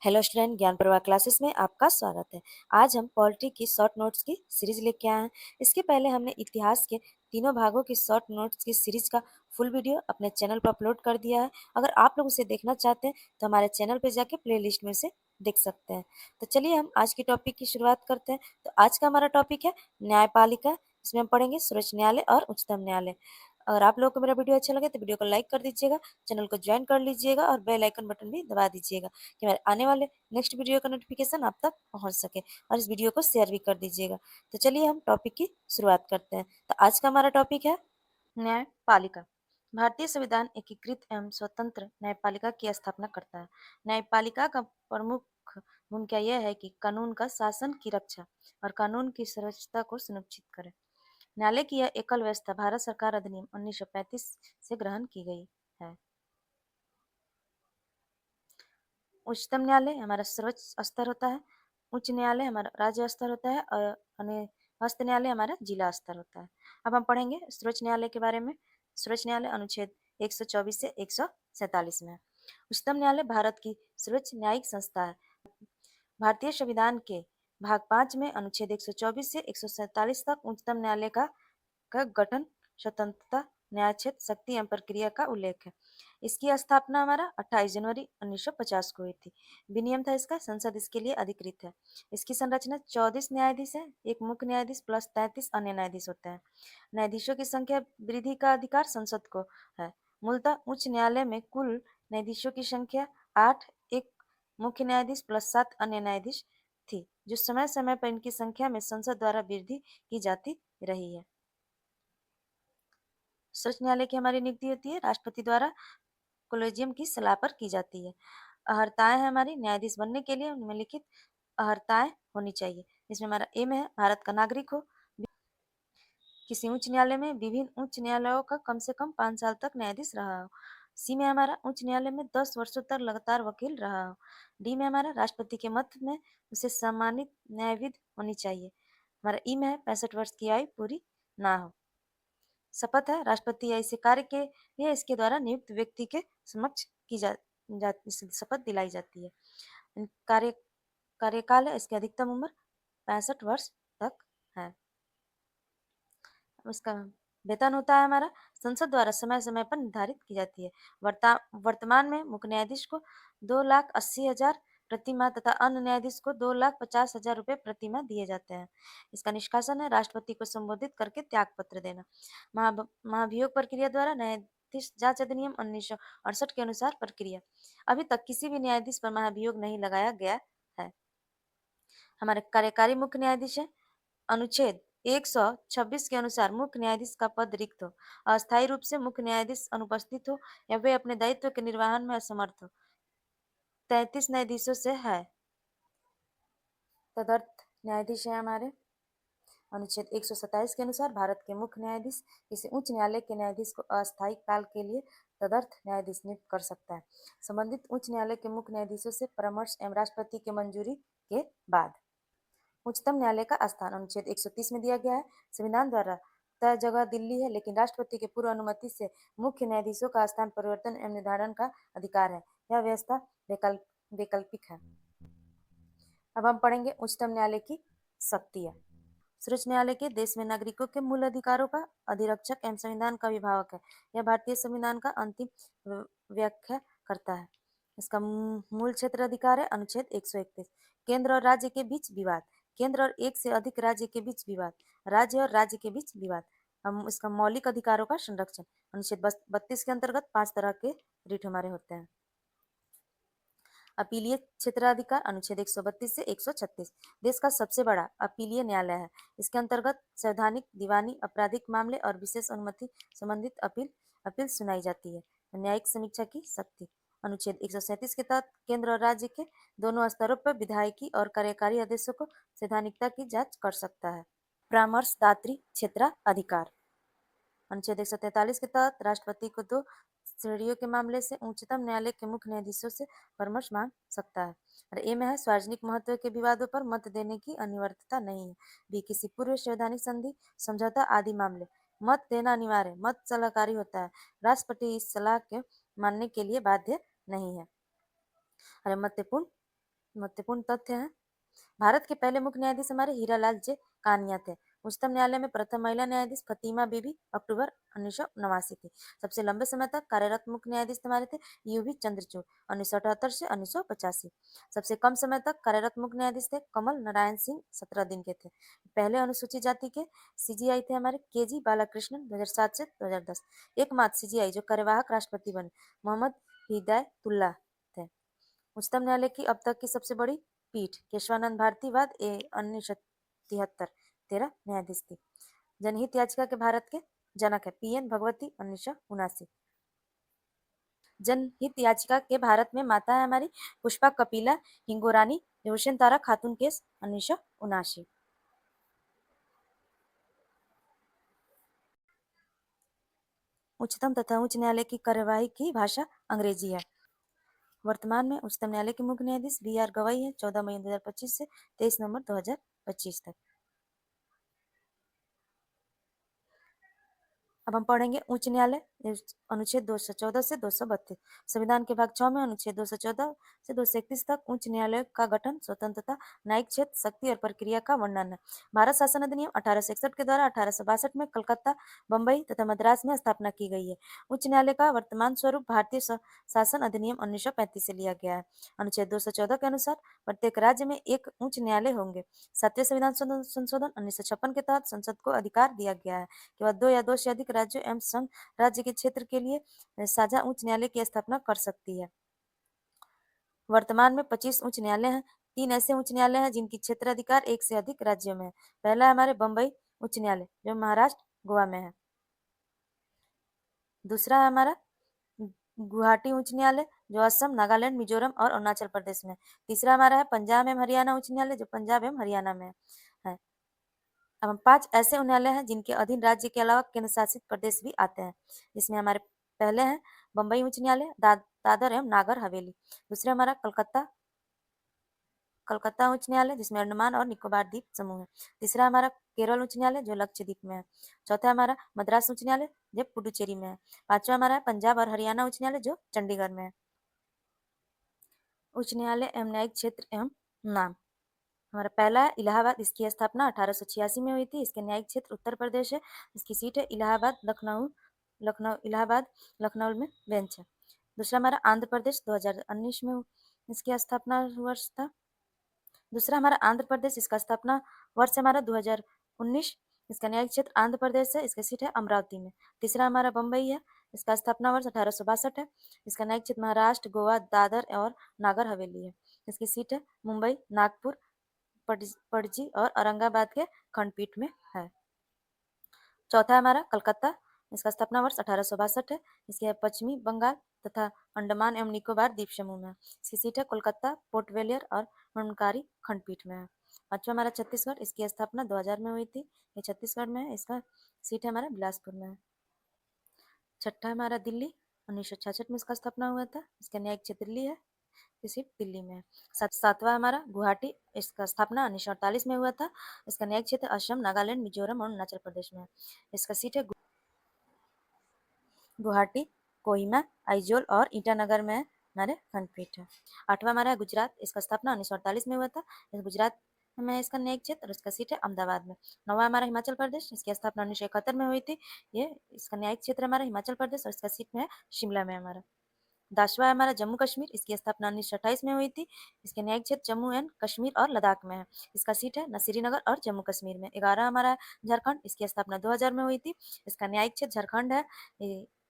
Hello student, ज्ञान प्रवाह classes में आपका स्वागत है। आज हम पॉलिटी की शॉर्ट नोट्स की सीरीज लेके आए हैं। इसके पहले हमने इतिहास के तीनों भागों की शॉर्ट नोट्स की सीरीज का फुल वीडियो अपने चैनल पर अपलोड कर दिया है। अगर आप लोग उसे देखना चाहते हैं तो हमारे चैनल पर जाके प्लेलिस्ट में से देख सकते हैं। तो चलिए हम आज की टॉपिक की शुरुआत करते हैं। तो आज का हमारा टॉपिक है न्यायपालिका। इसमें हम पढ़ेंगे सर्वोच्च न्यायालय और उच्चतम न्यायालय। अगर आप लोगों को मेरा वीडियो अच्छा लगे तो वीडियो को लाइक कर दीजिएगा, चैनल को ज्वाइन कर लीजिएगा और बेल आइकन बटन भी दबा दीजिएगा कि मेरे आने वाले नेक्स्ट वीडियो का नोटिफिकेशन आप तक पहुंच सके। और इस वीडियो को शेयर भी कर दीजिएगा। तो चलिए हम टॉपिक की शुरुआत करते हैं। तो आज का हमारा टॉपिक है न्यायपालिका। भारतीय संविधान एकीकृत एवं स्वतंत्र न्यायपालिका की स्थापना करता है। न्यायपालिका का प्रमुख भूमिका यह है कि कानून का शासन की रक्षा और कानून की सुरक्षितता को सुनिश्चित करे। न्यायालय की यह एकल व्यवस्था भारत सरकार अधिनियम 1935 से ग्रहण की गई है। उच्चतम न्यायालय हमारा सर्वोच्च स्तर होता है। उच्च न्यायालय हमारा राज्य स्तर होता है और हस्त न्यायालय हमारा जिला स्तर होता है। अब हम पढ़ेंगे सर्वोच्च न्यायालय के बारे में। सर्वोच्च न्यायालय अनुच्छेद 124 से 147 में है। उच्चतम न्यायालय भारत की सर्वोच्च न्यायिक संस्था है। भारतीय संविधान के भाग 5 में अनुच्छेद 124 से 147 तक उच्चतम न्यायालय का गठन, स्वतंत्रता, न्याय क्षेत्र, शक्ति एवं प्रक्रिया का उल्लेख है। इसकी स्थापना हमारा 28 जनवरी 1950 को हुई थी। विनियम था इसका, संसद इसके लिए अधिकृत है। इसकी संरचना 34 न्यायाधीश है, एक मुख्य न्यायाधीश प्लस 33 अन्य न्यायाधीश होते हैं। न्यायाधीशों की संख्या वृद्धि का अधिकार संसद को है। मूलतः उच्च न्यायालय में कुल न्यायाधीशों की संख्या 8, एक मुख्य न्यायाधीश प्लस 7 अन्य न्यायाधीश थी, जो समय समय पर इनकी संख्या में संसद द्वारा वृद्धि की जाती रही है। सर्वोच्च न्यायालय की हमारी नियुक्ति होती है राष्ट्रपति द्वारा, कोलेजियम की सलाह पर की जाती है। अर्हताएं है हमारी न्यायाधीश बनने के लिए निम्नलिखित अर्हताएं होनी चाहिए। इसमें हमारा एम है भारत का नागरिक हो, किसी उच्च न्यायालय में विभिन्न उच्च न्यायालयों का कम से कम 5 साल तक न्यायाधीश रहा हो। सी में हमारा उच्च न्यायालय में 10 वर्षों तक लगातार वकील रहा हो। डी में हमारा राष्ट्रपति के मत में उसे सम्मानित न्यायविद होनी चाहिए। हमारा ई में है 65 वर्ष की आयु पूरी ना हो। शपथ है राष्ट्रपति ऐसे कार्य के लिए इसके द्वारा नियुक्त व्यक्ति के समक्ष की शपथ दिलाई जाती है। कार्यकाल है, इसकी अधिकतम उम्र 65 वर्ष तक है। उसका वेतन होता है हमारा संसद द्वारा समय समय पर निर्धारित की जाती है। वर्तमान में मुख्य न्यायाधीश को 2,80,000 प्रति माह तथा अन्य न्यायाधीश को 2,50,000 रुपये प्रति माह दिए जाते हैं। इसका निष्कासन है राष्ट्रपति को संबोधित करके त्याग पत्र देना। महाभियोग प्रक्रिया द्वारा न्यायाधीश जांच अधिनियम 1968 के अनुसार प्रक्रिया। अभी तक किसी भी न्यायाधीश पर महाभियोग नहीं लगाया गया है। हमारे कार्यकारी मुख्य न्यायाधीश है। अनुच्छेद 126 के अनुसार मुख्य न्यायाधीश का पद रिक्त हो, अस्थायी रूप से मुख्य न्यायाधीश अनुपस्थित हो या वे अपने दायित्व के निर्वहन में असमर्थ हो। 33 न्यायाधीशों से है। तदर्थ न्यायाधीश है हमारे अनुच्छेद 127 के अनुसार भारत के मुख्य न्यायाधीश किसी उच्च न्यायालय के न्यायाधीश को अस्थायी काल के लिए तदर्थ न्यायाधीश नियुक्त कर सकता है, संबंधित उच्च न्यायालय के मुख्य न्यायाधीशों से परामर्श एवं राष्ट्रपति की मंजूरी के बाद। उच्चतम न्यायालय का स्थान अनुच्छेद 130 में दिया गया है। संविधान द्वारा तय जगह दिल्ली है, लेकिन राष्ट्रपति के पूर्व अनुमति से मुख्य न्यायाधीशों का स्थान परिवर्तन एवं निर्धारण का अधिकार है। यह व्यवस्था वैकल्पिक है। अब हम पढ़ेंगे उच्चतम न्यायालय की शक्तियां। सर्वोच्च न्यायालय के देश में नागरिकों के मूल अधिकारों का अधिरक्षक एवं संविधान का अभिभावक है। यह भारतीय संविधान का अंतिम व्याख्या करता है। इसका मूल क्षेत्र अधिकार है अनुच्छेद 131। केंद्र और राज्य के बीच विवाद, केंद्र और एक से अधिक राज्य के बीच विवाद, राज्य और राज्य के बीच विवाद। हम इसका मौलिक अधिकारों का संरक्षण, अनुच्छेद 32 के अंतर्गत 5 तरह के रिट हमारे होते हैं। अपीलीय क्षेत्राधिकार अनुच्छेद 132 से 136 देश का सबसे बड़ा अपीलीय न्यायालय है। इसके अंतर्गत संवैधानिक, दीवानी, आपराधिक मामले और विशेष अनुमति संबंधित अपील सुनाई जाती है। न्यायिक समीक्षा की शक्ति अनुच्छेद 137 के तहत केंद्र और राज्य के दोनों स्तरों पर विधायकी और कार्यकारी आदेशों को संवैधानिकता की जांच कर सकता है। परामर्शदात्री क्षेत्राधिकार अनुच्छेद 143 के तहत राष्ट्रपति को 2 श्रेणियों के मामले से उच्चतम न्यायालय के मुख्य न्यायाधीशों से परामर्श मांग सकता है। और ए में है सार्वजनिक महत्व के विवादों पर मत देने की अनिवार्यता नहीं है। बी किसी पूर्व संवैधानिक संधि, समझौता आदि मामले मत देना अनिवार्य, मत सलाहकारी होता है। राष्ट्रपति इस सलाह के मानने के लिए बाध्य नहीं है। और महत्वपूर्ण महत्वपूर्ण तथ्य हैं। भारत के पहले मुख्य न्यायाधीश हमारे हीरालाल जे कानिया थे। उच्चतम न्यायालय में प्रथम महिला न्यायाधीश फतीमा बीबी अक्टूबर 1989 थी। सबसे लंबे समय तक कार्यरत मुख्य न्यायाधीश हमारे थे यूवी चंद्रचूड़ 1978 से 1985। सबसे कम समय तक कार्यरत मुख्य न्यायाधीश थे कमल नारायण सिंह 17 दिन के थे। पहले अनुसूचित जाति के सीजीआई थे हमारे केजी बालाकृष्णन 2007 से 2010। एकमात्र सीजीआई जो कार्यवाहक राष्ट्रपति बने मोहम्मद हिदायतुल्लाह थे। उच्चतम न्यायालय की अब तक की सबसे बड़ी पीठ केशवानंद भारती बाद 1973 13 न्यायाधीश थी। जनहित याचिका के भारत के जनक है पीएन भगवती 1979। जनहित याचिका के भारत में माता है हमारी पुष्पा कपिला हिंगोरानी रोशन तारा खातून केस 1979। उच्चतम तथा उच्च न्यायालय की कार्यवाही की भाषा अंग्रेजी है। वर्तमान में उच्चतम न्यायालय के मुख्य न्यायाधीश बी.आर. गवाई है 14 मई 2025 से 23 नवंबर 2025 तक। अब हम पढ़ेंगे उच्च न्यायालय अनुच्छेद 214 से 232। संविधान के भाग 6 में अनुच्छेद 214 से 231 तक उच्च न्यायालय का गठन स्वतंत्रता न्यायिक क्षेत्र शक्ति और प्रक्रिया का वर्णन है। भारत शासन अधिनियम 1861 के द्वारा 1862 में कलकत्ता बम्बई तथा मद्रास में स्थापना की गई है। उच्च न्यायालय का वर्तमान स्वरूप भारतीय शासन अधिनियम 1935 से लिया गया है। अनुच्छेद 214 के अनुसार प्रत्येक राज्य में एक उच्च न्यायालय होंगे। 7वें संविधान संशोधन 1956 के तहत संसद को अधिकार दिया गया है कि वह 2 या 2 से अधिक राज्यों एवं संघ राज्य के क्षेत्र के लिए साझा उच्च न्यायालय की स्थापना कर सकती है। वर्तमान में 25 उच्च न्यायालय हैं। 3 ऐसे उच्च न्यायालय हैं जिनकी क्षेत्राधिकार 1 से अधिक राज्यों में है। पहला है हमारे बम्बई उच्च न्यायालय जो महाराष्ट्र गोवा में है। दूसरा है हमारा गुवाहाटी उच्च न्यायालय जो असम नागालैंड मिजोरम और अरुणाचल प्रदेश में। तीसरा हमारा है पंजाब एवं हरियाणा उच्च न्यायालय जो पंजाब एवं हरियाणा में है। अब 5 ऐसे न्यायालय हैं जिनके अधीन राज्य के अलावा केंद्र शासित प्रदेश भी आते हैं, जिसमें हमारे पहले हैं बम्बई उच्च न्यायालय दादर एवं नागर हवेली। दूसरा हमारा कलकत्ता उच्च न्यायालय जिसमें अंडमान और निकोबार द्वीप समूह है। तीसरा हमारा केरल उच्च न्यायालय जो लक्षद्वीप में है। चौथा हमारा मद्रास उच्च न्यायालय जो पुडुचेरी में है। पांचवा हमारा पंजाब और हरियाणा उच्च न्यायालय जो चंडीगढ़ में है। उच्च न्यायालय एवं न्यायिक क्षेत्र एवं नाम हमारा पहला है इलाहाबाद। इसकी स्थापना 1886 में हुई थी। इसके न्यायिक क्षेत्र उत्तर प्रदेश है। इसकी सीट है इलाहाबाद इलाहाबाद लखनऊ में बेंच है। दूसरा हमारा आंध्र प्रदेश 2019 में इसकी स्थापना वर्ष था। दूसरा हमारा आंध्र प्रदेश इसका स्थापना वर्ष हमारा 2019। इसका न्यायिक क्षेत्र आंध्र प्रदेश है। इसकी सीट है अमरावती में। तीसरा हमारा बम्बई है। इसका स्थापना वर्ष 1862 है। इसका न्यायिक क्षेत्र महाराष्ट्र गोवा दादर और नागर हवेली है। इसकी सीट है मुंबई नागपुर पणजी और औरंगाबाद के खंडपीठ में है। चौथा हमारा कलकत्ता। इसका स्थापना वर्ष 1862 है। इसके पश्चिमी बंगाल तथा अंडमान एवं निकोबार द्वीप समूह में है। इसकी सीट है कोलकाता पोर्ट ब्लेयर और मनकारी खंडपीठ में है। पांचवा हमारा छत्तीसगढ़। इसकी स्थापना 2000 में हुई थी। ये छत्तीसगढ़ में है। इसका सीट है हमारा बिलासपुर में है। छठा हमारा दिल्ली 1966 में इसका स्थापना हुआ था। इसका न्यायिक क्षेत्र दिल्ली है। सीट दिल्ली में है। सातवां हमारा गुवाहाटी। इसका स्थापना 1948 में हुआ था। इसका न्यायिक क्षेत्र असम नागालैंड मिजोरम और अरुणाचल प्रदेश में है। इसका सीट है गुवाहाटी कोहिमा आइजोल और ईटानगर में हमारे खंडपीठ है। आठवां हमारा है गुजरात। इसका स्थापना 1948 में हुआ था। इस गुजरात में इसका न्यायिक क्षेत्र और इसका सीट है अहमदाबाद में। नौवां हमारा हिमाचल प्रदेश। इसकी स्थापना 1971 में हुई थी। ये इसका न्यायिक क्षेत्र हमारा हिमाचल प्रदेश और इसका सीट में है शिमला में हमारा। 10वां है हमारा जम्मू कश्मीर। इसकी स्थापना 1928 में हुई थी। इसके न्यायिक क्षेत्र जम्मू एंड कश्मीर और लद्दाख में है। इसका सीट है श्रीनगर और जम्मू कश्मीर में। 11 हमारा झारखंड। इसकी स्थापना 2000 में हुई थी। इसका न्यायिक क्षेत्र झारखंड है।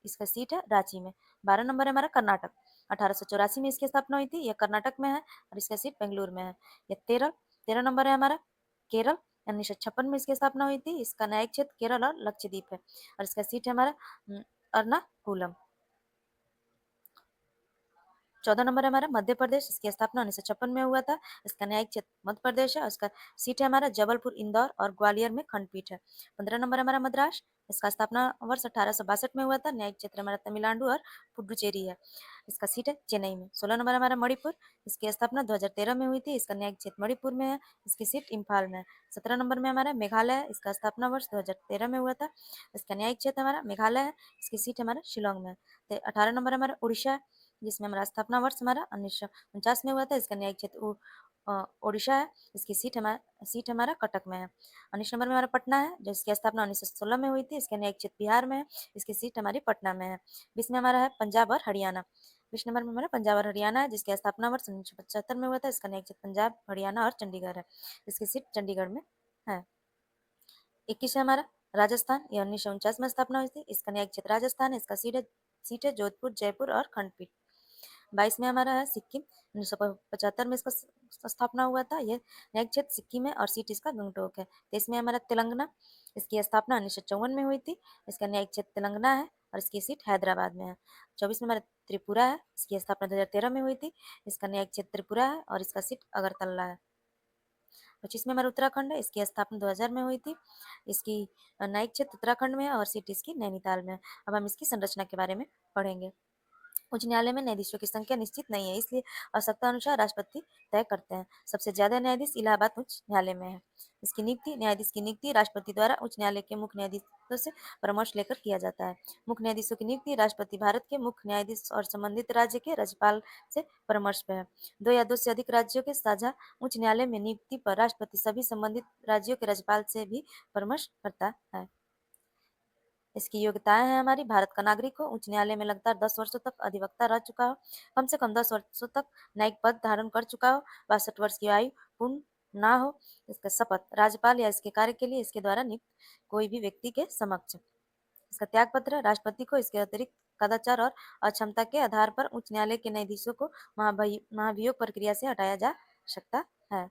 इसका सीट है रांची में। 12 नंबर है हमारा कर्नाटक। 1884 में इसकी स्थापना हुई थी। यह कर्नाटक में है और इसका सीट बेंगलुरु में है। यह 13 नंबर है हमारा केरल। 1956 में इसकी स्थापना हुई थी। इसका न्यायिक क्षेत्र केरल और लक्षद्वीप है और इसका सीट है हमारा एर्नाकुलम। 14 नंबर है हमारा मध्य प्रदेश। इसकी स्थापना 1956 में हुआ था। इसका न्यायिक क्षेत्र मध्य प्रदेश है। इसका सीट है हमारा जबलपुर इंदौर और ग्वालियर में खंडपीठ है। 15 नंबर हमारा मद्रास। इसका स्थापना वर्ष 1862 में हुआ था। न्यायिक क्षेत्र हमारा तमिलनाडु और पुडुचेरी है। इसका सीट है चेन्नई में। 16 नंबर हमारा मणिपुर। इसकी स्थापना 2013 में हुई थी। इसका न्यायिक क्षेत्र मणिपुर में है। इसकी सीट इम्फाल में है। 17 नंबर में हमारा मेघालय है। इसका स्थापना वर्ष 2013 में हुआ था। इसका न्यायिक क्षेत्र हमारा मेघालय है। इसकी सीट हमारा शिलोंग में है। 18 नंबर हमारा उड़ीसा। जिसमें हमारा स्थापना वर्ष हमारा 1949 में हुआ था। इसका न्यायिक क्षेत्र ओडिशा है। इसकी सीट हमारा कटक में है। 19 नंबर में हमारा पटना है, जिसकी स्थापना 1916 में हुई थी। इसका न्यायिक क्षेत्र बिहार में है। इसकी सीट हमारी पटना में है। 20 में हमारा है पंजाब और हरियाणा। 20 नंबर में हमारा पंजाब और हरियाणा है, जिसकी स्थापना वर्ष 1975 में हुआ था। इसका न्यायिक क्षेत्र पंजाब, हरियाणा और चंडीगढ़ है। इसकी सीट चंडीगढ़ में है। 21 है हमारा राजस्थान। ये 1949 में स्थापना हुई थी। इसका न्यायिक क्षेत्र राजस्थान है। इसका सीट है जोधपुर, जयपुर और खंडपीठ। 22 में हमारा है सिक्किम। 1975 में इसका स्थापना हुआ था। ये न्यायिक क्षेत्र सिक्किम है और सीट इसका गंगटोक है। 23 में हमारा तेलंगाना। इसकी स्थापना 1954 में हुई थी। इसका न्यायिक क्षेत्र तेलंगाना है और इसकी सीट हैदराबाद में है। 24 में हमारा त्रिपुरा है। इसकी स्थापना 2013 में हुई थी। इसका न्यायिक क्षेत्र त्रिपुरा है और इसका सीट अगरतला है। 25 में हमारा उत्तराखंड है। इसकी स्थापना 2000 में हुई थी। इसकी न्यायिक क्षेत्र उत्तराखंड में है और सीट इसकी नैनीताल में है। अब हम इसकी संरचना के बारे में पढ़ेंगे। उच्च न्यायालय में न्यायाधीशों की संख्या निश्चित नहीं है, इसलिए आवश्यकता अनुसार राष्ट्रपति तय करते हैं। सबसे ज्यादा न्यायाधीश इलाहाबाद उच्च न्यायालय में है। इसकी नियुक्ति न्यायाधीश की नियुक्ति राष्ट्रपति द्वारा उच्च न्यायालय के मुख्य न्यायाधीशों से परामर्श लेकर किया जाता है। मुख्य न्यायाधीशों की नियुक्ति राष्ट्रपति भारत के मुख्य न्यायाधीश और संबंधित राज्य के राज्यपाल से परामर्श पे है। 2 या 2 से अधिक राज्यों के साझा उच्च न्यायालय में नियुक्ति पर राष्ट्रपति सभी संबंधित राज्यों के राज्यपाल से भी परामर्श करता है। इसकी योग्यताएं हैं हमारी। भारत का नागरिक हो, उच्च न्यायालय में लगातार 10 वर्षों तक अधिवक्ता रह चुका हो, कम से कम 10 वर्षों तक न्यायिक पद धारण कर चुका हो, 62 वर्ष की आयु पूर्ण ना हो। इसका शपथ राज्यपाल या इसके कार्य के लिए इसके द्वारा नियुक्त कोई भी व्यक्ति के समक्ष। इसका त्याग पत्र राष्ट्रपति को इसके अतिरिक्त कदाचार और अक्षमता के आधार पर उच्च न्यायालय के न्यायाधीशों को महाभियोग प्रक्रिया से हटाया जा सकता है।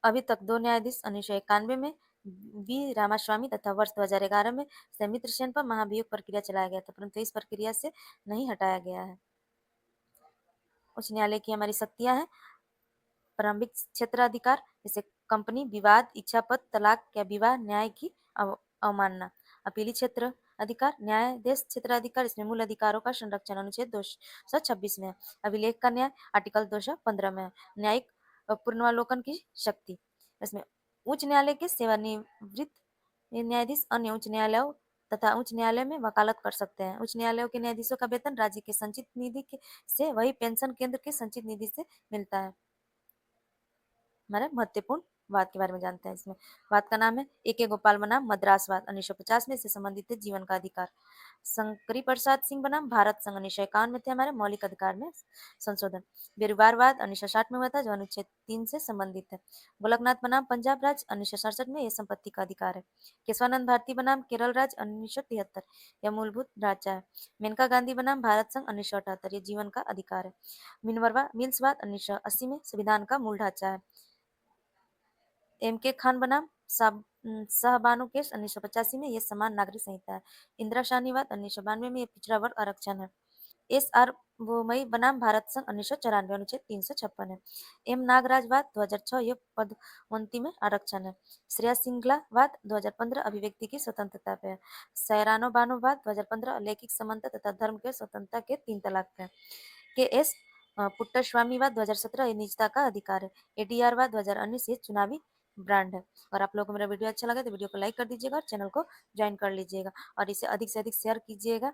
अभी तक 2 न्यायाधीश 1991 में बी रामास्वामी तथा वर्ष 2011 में सौमित्र सेन पर महाभियोग प्रक्रिया चलाया गया था, परंतु इस प्रक्रिया से नहीं हटाया गया है। उच्च न्यायालय की हमारी शक्तियां हैं। प्रारंभिक क्षेत्राधिकार, जैसे कंपनी, विवाद, इच्छापत्र, तलाक या विवाह, न्याय की अवमानना। अपीली क्षेत्र अधिकार, न्यायाधीश क्षेत्राधिकार, इसमें मूल अधिकारों का संरक्षण अनुच्छेद 226 में है। अभिलेख का न्याय आर्टिकल 215 में है। न्यायिक पुनरावलोकन की शक्ति, इसमें उच्च न्यायालय के सेवानिवृत्त न्यायाधीश अन्य उच्च न्यायालयों तथा उच्च न्यायालय में वकालत कर सकते हैं। उच्च न्यायालयों के न्यायाधीशों का वेतन राज्य के संचित निधि से वही पेंशन केंद्र के संचित निधि से मिलता है। हमारे महत्वपूर्ण वाद के बारे में जानते हैं। इसमें वाद का नाम है ए.के. गोपाल बनाम मद्रासवाद। 1950 में इससे संबंधित है जीवन का अधिकार। शंकरी प्रसाद सिंह बनाम भारत संघ 1951 में थे हमारे मौलिक अधिकार में संशोधन। बेरुवारवाद 1960 में हुआ था, जो अनुच्छेद 3 से संबंधित है। गोलकनाथ बनाम पंजाब राज्य 1967 में यह संपत्ति का अधिकार है। केशवानंद भारती बनाम केरल राज्य 1973 यह मूलभूत ढांचा है। मेनका गांधी बनाम भारत संघ 1978 यह जीवन का अधिकार है। मिल्सवाद 1980 में संविधान का मूल ढांचा है। एम.के. खान बनाम शाहबानो केस 1985 में यह समान नागरिक संहिता है। इंदिरा शाहीवाद 1992 में यह पिछड़ा वर्ग आरक्षण है। एस.आर. बोमई बनाम भारत संघ 1994 अनुच्छेद 356 है। एम. नागराजवाद 2006 यह पदोन्नति में आरक्षण है। श्रेया सिंगलावाद 2015 अभिव्यक्ति की स्वतंत्रता पे है। सैरानो बानोवाद 2015 लैंगिक समानता तथा धर्म के स्वतंत्रता के 3 तलाक पे है। के एस पुट्टस्वामीवाद 2017 ये निजता का अधिकार है। एडीआर वाद 2019 ये चुनावी ब्रांड है। और आप लोगों को मेरा वीडियो अच्छा लगा तो वीडियो को लाइक कर दीजिएगा और चैनल को ज्वाइन कर लीजिएगा और इसे अधिक से अधिक शेयर कीजिएगा।